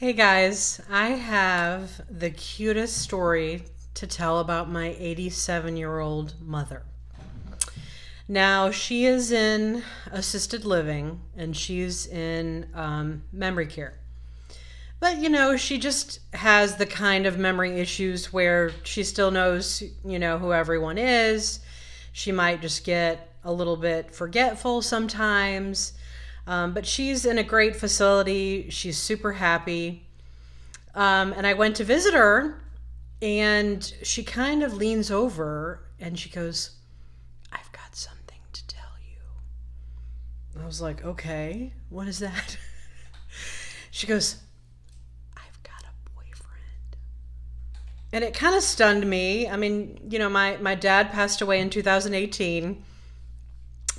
Hey guys, I have the cutest story to tell about my 87-year-old mother. Now, she is in assisted living and she's in memory care. But, she just has the kind of memory issues where she still knows, who everyone is. She might just get a little bit forgetful sometimes. But she's in a great facility. She's super happy. And I went to visit her, and she kind of leans over and she goes, "I've got something to tell you." I was like, "Okay, what is that?" She goes, "I've got a boyfriend." And it kind of stunned me. I mean, my dad passed away in 2018.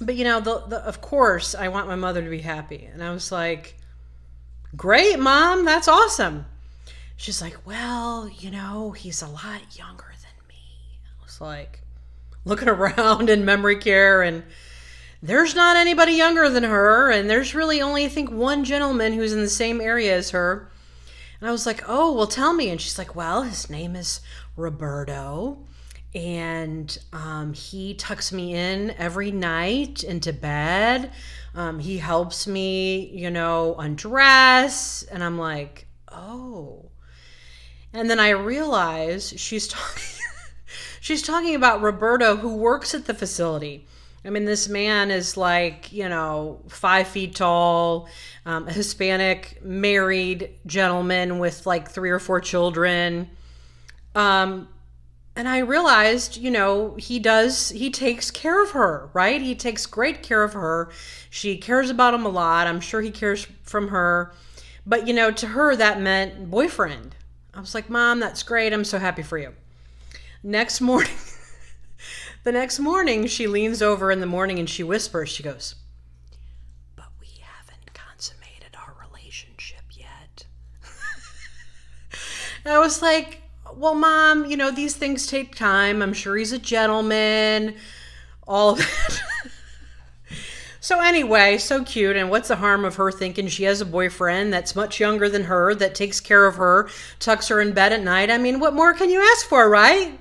But, of course, I want my mother to be happy. And I was like, "Great, Mom, that's awesome." She's like, "Well, he's a lot younger than me." I was like, looking around in memory care, and there's not anybody younger than her. And there's really only, I think, one gentleman who's in the same area as her. And I was like, "Oh, well, tell me." And she's like, "Well, his name is Roberto. And he tucks me in every night into bed. He helps me, undress." And I'm like, "Oh." And then I realize she's talking about Roberto, who works at the facility. I mean, this man is like, 5 feet tall, a Hispanic married gentleman with like 3 or 4 children. And I realized, he takes care of her, right? He takes great care of her. She cares about him a lot. I'm sure he cares from her. But, to her, that meant boyfriend. I was like, "Mom, that's great. I'm so happy for you." Next morning, the next morning, she leans over in the morning and she whispers, she goes, "But we haven't consummated our relationship yet." And I was like, "Well, Mom, these things take time. I'm sure he's a gentleman." All of that. So anyway, so cute. And what's the harm of her thinking she has a boyfriend that's much younger than her, that takes care of her, tucks her in bed at night? I mean, what more can you ask for, right?